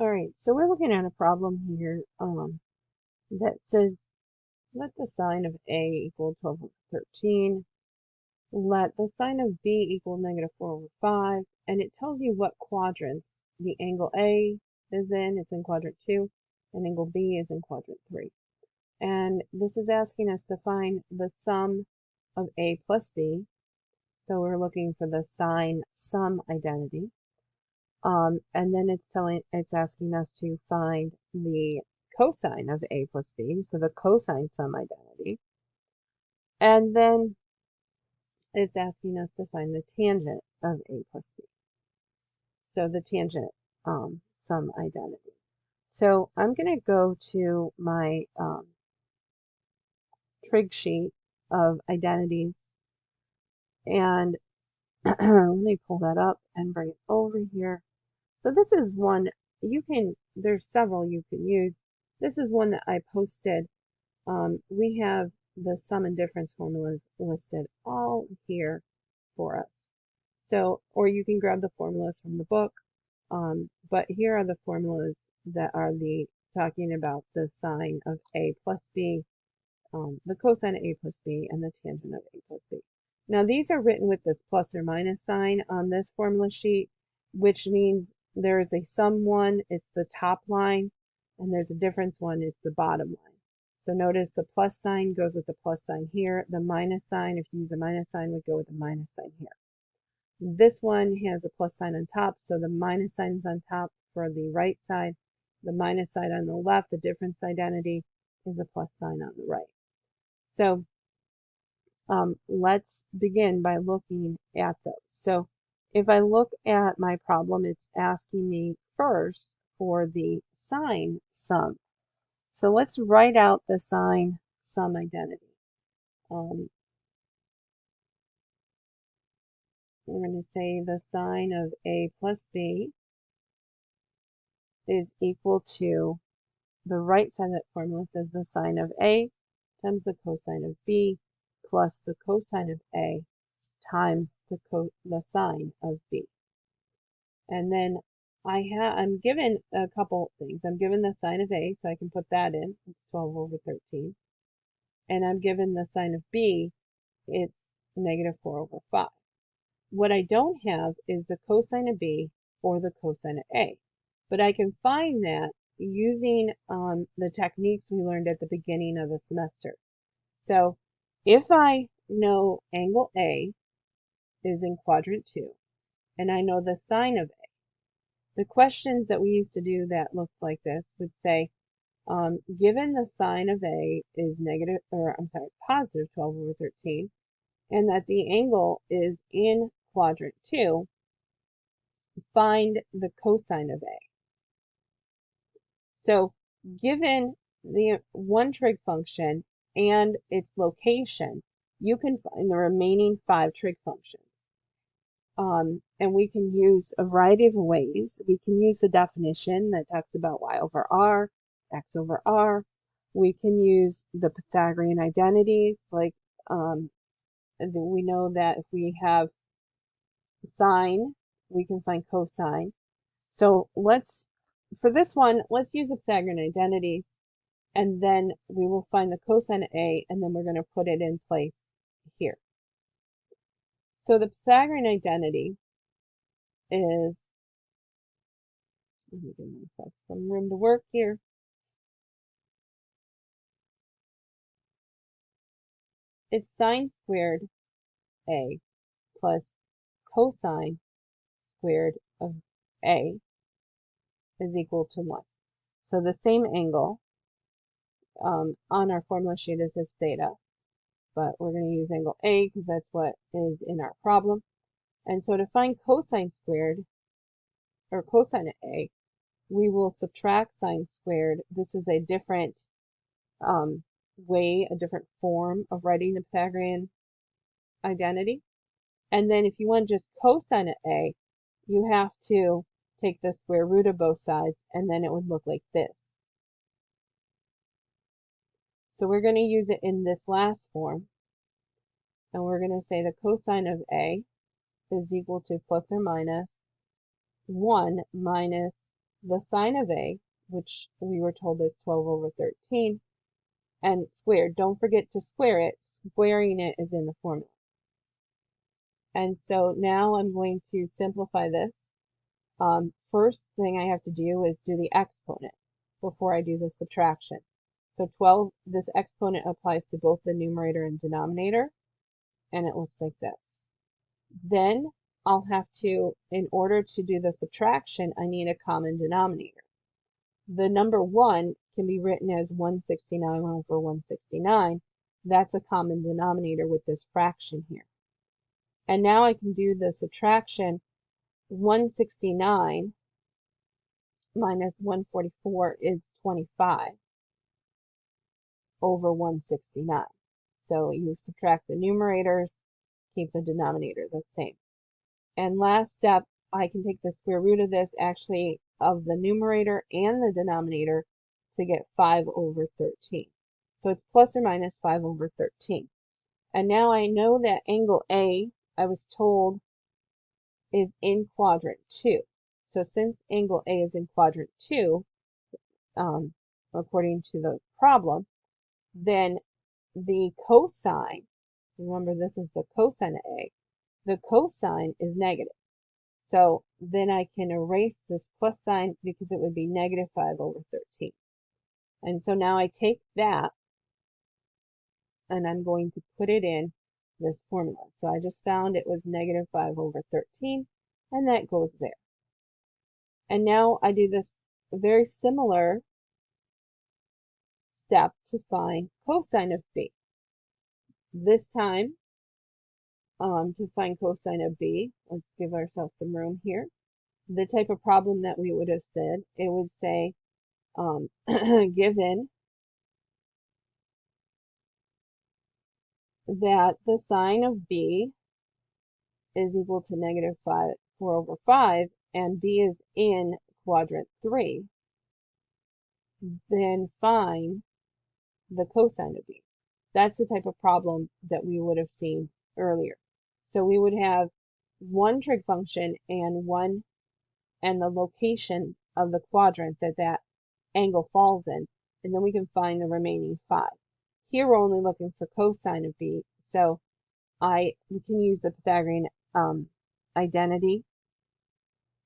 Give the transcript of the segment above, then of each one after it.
All right, so we're looking at a problem here that says let the sine of A equal 12 over 13, let the sine of B equal -4 over 5, and it tells you what quadrants the angle A is in. It's in quadrant 2, and angle B is in quadrant 3. And this is asking us to find the sum of A plus B. So we're looking for the sine sum identity. And then it's asking us to find the cosine of A plus B, so the cosine sum identity. And then it's asking us to find the tangent of A plus B, so the tangent sum identity. So I'm going to go to my trig sheet of identities, and let me pull that up and bring it over here. So this is one there's several you can use. This is one that I posted. We have the sum and difference formulas listed all here for us. So, or you can grab the formulas from the book. But here are the formulas that are talking about the sine of A plus B, the cosine of A plus B, and the tangent of A plus B. Now these are written with this plus or minus sign on this formula sheet, which means there is a sum one, it's the top line, and there's a difference one, it's the bottom line. So notice the plus sign goes with the plus sign here. The minus sign, if you use a minus sign, would go with the minus sign here. This one has a plus sign on top, so the minus sign is on top for the right side. The minus side on the left, the difference identity, is a plus sign on the right. So let's begin by looking at those. So if I look at my problem, it's asking me first for the sine sum. So let's write out the sine sum identity. We're going to say the sine of A plus B is equal to, the right side of that formula says the sine of A times the cosine of B plus the cosine of A times the sine of B. And then I'm given a couple things. I'm given the sine of A, so I can put that in. It's 12 over 13. And I'm given the sine of B, it's -4 over 5. What I don't have is the cosine of B or the cosine of A. But I can find that using the techniques we learned at the beginning of the semester. So if I know angle A is in quadrant 2, and I know the sine of A, the questions that we used to do that looked like this would say, given the sine of A is positive 12 over 13, and that the angle is in quadrant 2, find the cosine of A. So given the one trig function and its location, you can find the remaining 5 trig functions. And we can use a variety of ways. We can use the definition that talks about y over r, x over r. We can use the Pythagorean identities, like we know that if we have sine, we can find cosine. So for this one, let's use the Pythagorean identities, and then we will find the cosine of A, and then we're going to put it in place here. So the Pythagorean identity is, let me give myself some room to work here. It's sine squared A plus cosine squared of A is equal to 1. So the same angle on our formula sheet is this theta, but we're going to use angle A because that's what is in our problem. And so to find cosine squared, or cosine of A, we will subtract sine squared. This is a different way, a different form of writing the Pythagorean identity. And then if you want just cosine of A, you have to take the square root of both sides, and then it would look like this. So we're going to use it in this last form, and we're going to say the cosine of A is equal to plus or minus 1 minus the sine of A, which we were told is 12 over 13, and squared. Don't forget to square it. Squaring it is in the formula. And so now I'm going to simplify this. First thing I have to do is do the exponent before I do the subtraction. So 12, this exponent applies to both the numerator and denominator, and it looks like this. Then I'll have to, in order to do the subtraction, I need a common denominator. The number 1 can be written as 169 over 169. That's a common denominator with this fraction here. And now I can do the subtraction. 169 minus 144 is 25 over 169. So you subtract the numerators, keep the denominator the same. And last step, I can take the square root of this, actually, of the numerator and the denominator to get 5 over 13. So it's plus or minus 5 over 13. And now I know that angle A, I was told, is in quadrant 2. So since angle A is in quadrant 2, according to the problem, then the cosine, remember this is the cosine of A, the cosine is negative. So then I can erase this plus sign because it would be negative 5 over 13. And so now I take that and I'm going to put it in this formula. So I just found it was negative 5 over 13, and that goes there. And now I do this very similar step to find cosine of B. This time, to find cosine of B, let's give ourselves some room here. The type of problem that we would have said, it would say, given that the sine of B is equal to negative 4 over 5, and B is in quadrant 3, then find the cosine of B. That's the type of problem that we would have seen earlier. So we would have one trig function and the location of the quadrant that angle falls in, and then we can find the remaining 5. Here we're only looking for cosine of B, so we can use the Pythagorean identity.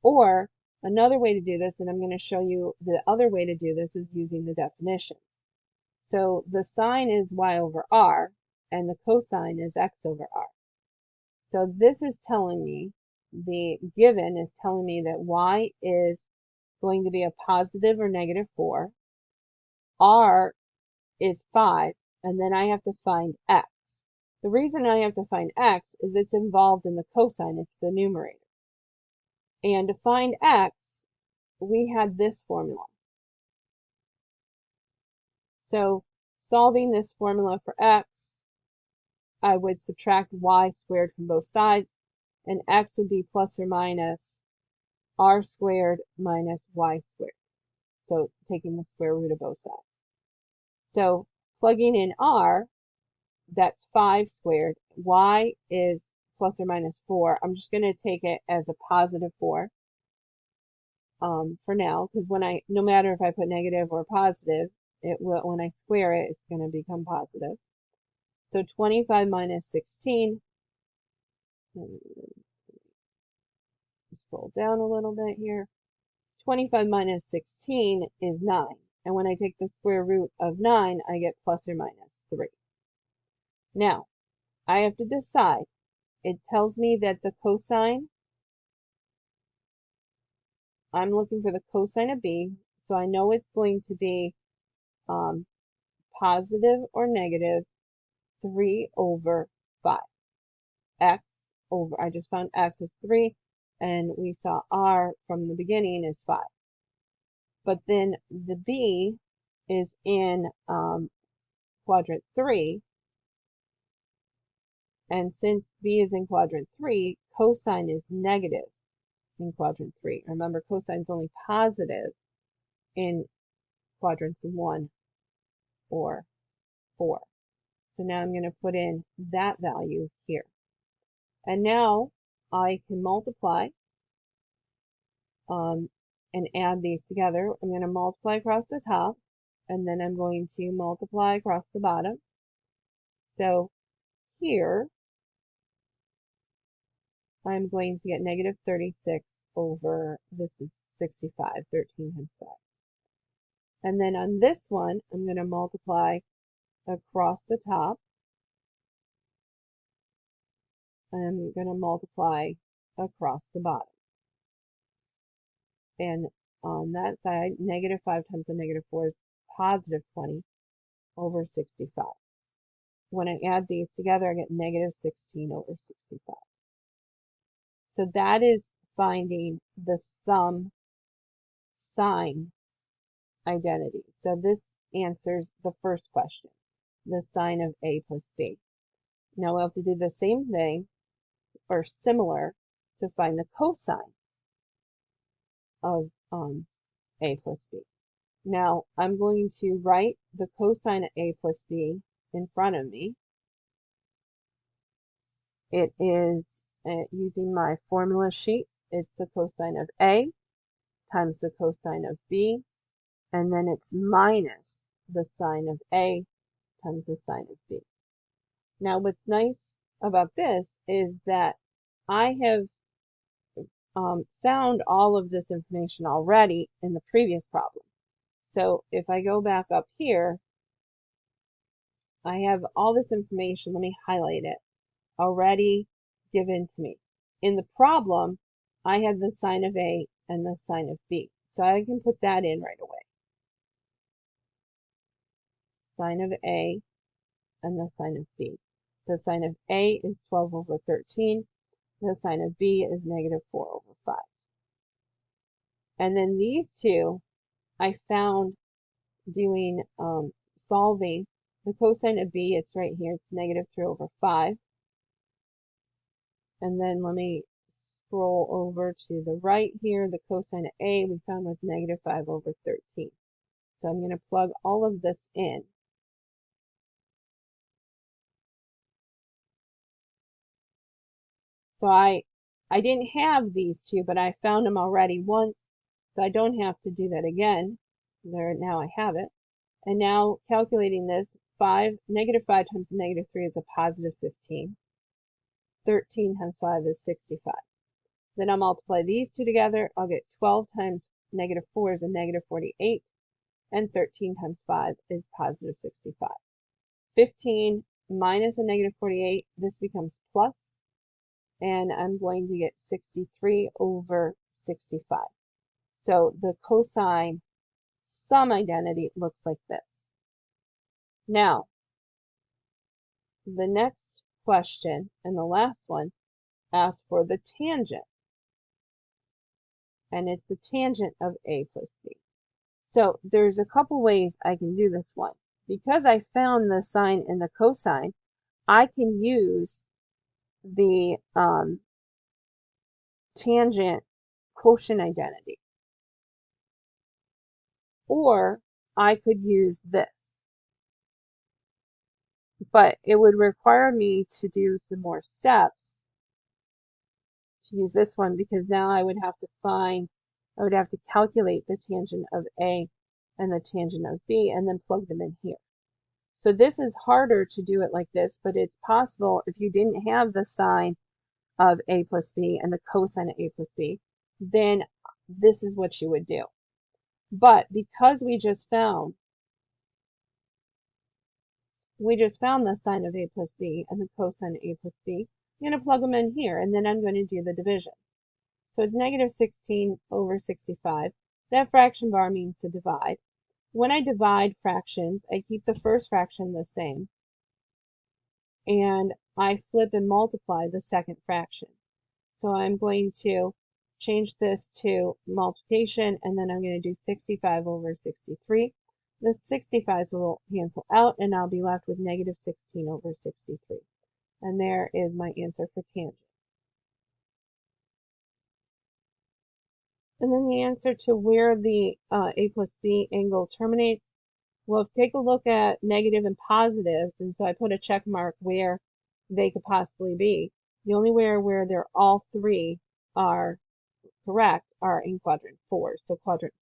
Or another way to do this, and I'm going to show you the other way to do this, is using the definitions. So the sine is y over r, and the cosine is x over r. So this is telling me, the given is telling me that y is going to be a positive or negative 4, r is 5, and then I have to find x. The reason I have to find x is it's involved in the cosine, it's the numerator. And to find x, we had this formula. So solving this formula for x, I would subtract y squared from both sides, and x would be plus or minus r squared minus y squared. So taking the square root of both sides. So plugging in r, that's 5 squared. Y is plus or minus 4. I'm just going to take it as a positive 4 for now, because no matter if I put negative or positive, it will, when I square it, it's going to become positive. So 25 minus 16, scroll down a little bit here. 25 minus 16 is 9. And when I take the square root of 9, I get plus or minus 3. Now, I have to decide. It tells me that the cosine, I'm looking for the cosine of B, so I know it's going to be positive or negative 3 over 5. X over, I just found x is 3, and we saw r from the beginning is 5. But then the B is in quadrant 3, and since B is in quadrant 3, cosine is negative in quadrant 3. Remember, cosine is only positive in quadrants 1 or 4. So now I'm going to put in that value here. And now I can multiply and add these together. I'm going to multiply across the top, and then I'm going to multiply across the bottom. So here, I'm going to get negative 36 over, this is 65, 13 times 5. And then on this one, I'm going to multiply across the top. I'm going to multiply across the bottom. And on that side, negative 5 times a negative 4 is positive 20 over 65. When I add these together, I get negative 16 over 65. So that is finding the sum sine identity. So this answers the first question, the sine of a plus b. Now we'll have to do the same thing, or similar, to find the cosine of a plus b. Now I'm going to write the cosine of a plus b in front of me. It is, using my formula sheet, it's the cosine of a times the cosine of b, and then it's minus the sine of a times the sine of b. Now what's nice about this is that I have found all of this information already in the previous problem. So if I go back up here, I have all this information, let me highlight it, already given to me. In the problem, I had the sine of A and the sine of B. So I can put that in right away. Sine of A and the sine of B. The sine of A is 12 over 13. The sine of B is negative 4 over 5. And then these two, I found doing solving. The cosine of B, it's right here, it's negative 3 over 5. And then let me scroll over to the right here. The cosine of A we found was negative 5 over 13. So I'm going to plug all of this in. So I didn't have these two, but I found them already once, so I don't have to do that again. There, now I have it. And now calculating this, negative 5 times negative 3 is a positive 15. 13 times 5 is 65. Then I'll multiply these two together. I'll get 12 times negative 4 is a negative 48. And 13 times 5 is positive 65. 15 minus a negative 48, this becomes plus, and I'm going to get 63 over 65. So the cosine sum identity looks like this. Now, the next question, and the last one, asks for the tangent. And it's the tangent of a plus b. So there's a couple ways I can do this one. Because I found the sine and the cosine, I can use the tangent quotient identity. Or I could use this. But it would require me to do some more steps to use this one, because now I would have to calculate the tangent of A and the tangent of B and then plug them in here. So this is harder to do it like this, but it's possible if you didn't have the sine of A plus B and the cosine of A plus B, then this is what you would do. But because we just found the sine of A plus B and the cosine of A plus B, I'm going to plug them in here, and then I'm going to do the division. So it's negative 16 over 65. That fraction bar means to divide. When I divide fractions, I keep the first fraction the same, and I flip and multiply the second fraction. So I'm going to change this to multiplication, and then I'm going to do 65 over 63. The 65s will cancel out, and I'll be left with negative 16 over 63. And there is my answer for tangent. And then the answer to where the A plus B angle terminates, we'll take a look at negative and positives, and so I put a check mark where they could possibly be. The only where they're all three are correct are in quadrant 4. So quadrant